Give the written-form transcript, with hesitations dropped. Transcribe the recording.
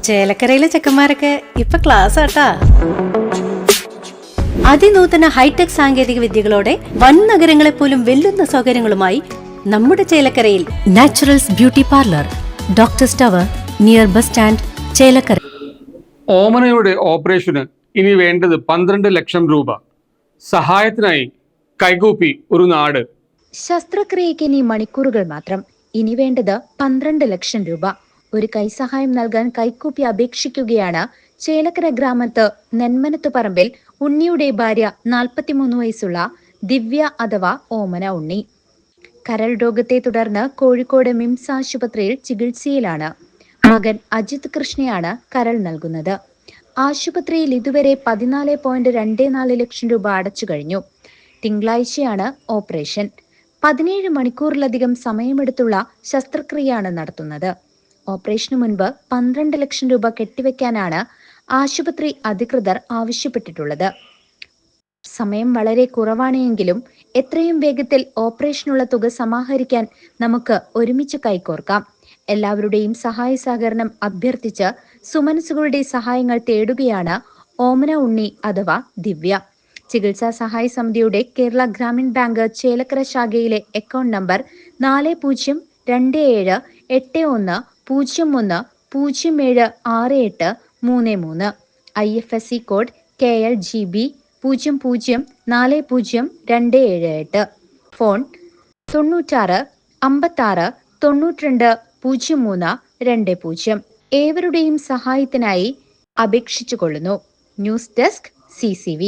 ചേലക്കരയിലെ ചെക്കന്മാരൊക്കെ ഇപ്പൊ ക്ലാസ് ആട്ടാ. അതിനൂതന ഹൈടെക് സാങ്കേതിക വിദ്യകളോടെ വൻ നഗരങ്ങളെ പോലും വെല്ലുന്ന സൗകര്യങ്ങളുമായി നമ്മുടെ ചേലക്കരയിൽ naturals beauty parlour, doctors tower, near bus stand, Chelakkara. ഓമനയുടെ ഓപ്പറേഷന് ഇനി വേണ്ടത് 12 ലക്ഷം രൂപ. സഹായത്തിനായി കൈകൂപ്പി ഒരു നാട്. ശസ്ത്രക്രിയയ്ക്ക് ഇനി മണിക്കൂറുകൾ മാത്രം. ഇനി വേണ്ടത് 12 ലക്ഷം രൂപ. ഒരു കൈസഹായം നൽകാൻ കൈകൂപ്പി അപേക്ഷിക്കുകയാണ് ചേലക്കര ഗ്രാമത്ത് നെന്മനത്ത് പറമ്പിൽ ഉണ്ണിയുടെ ഭാര്യ 43 വയസ്സുള്ള ദിവ്യ അഥവാ ഓമന ഉണ്ണി. കരൾ രോഗത്തെ തുടർന്ന് കോഴിക്കോട് മിംസ് ആശുപത്രിയിൽ ചികിത്സയിലാണ്. മകൻ അജിത് കൃഷ്ണയാണ് കരൾ നൽകുന്നത്. ആശുപത്രിയിൽ ഇതുവരെ 14.24 ലക്ഷം രൂപ അടച്ചു കഴിഞ്ഞു. തിങ്കളാഴ്ചയാണ് ഓപ്പറേഷൻ. 17 മണിക്കൂറിലധികം സമയമെടുത്തുള്ള ശസ്ത്രക്രിയയാണ് നടത്തുന്നത്. ഓപ്പറേഷന് മുൻപ് 12 ലക്ഷം രൂപ കെട്ടിവെക്കാനാണ് ആശുപത്രി അധികൃതർ ആവശ്യപ്പെട്ടിട്ടുള്ളത്. സമയം വളരെ കുറവാണെങ്കിലും എത്രയും വേഗത്തിൽ ഓപ്പറേഷനുള്ള തുക സമാഹരിക്കാൻ നമുക്ക് ഒരുമിച്ച് കൈകോർക്കാം. എല്ലാവരുടെയും സഹായ സഹകരണം അഭ്യർത്ഥിച്ച് സുമനസുകളുടെ സഹായങ്ങൾ തേടുകയാണ് ഓമന ഉണ്ണി അഥവാ ദിവ്യ. ചികിത്സാ സഹായ സമിതിയുടെ കേരള ഗ്രാമീൺ ബാങ്ക് ചേലക്കര ശാഖയിലെ account number 40278101076833. IFSC code KLGB 0040278. Phone 96 56 92 03 20. ഏവരുടെയും സഹായത്തിനായി അപേക്ഷിച്ചുകൊള്ളുന്നു. News desk CCV.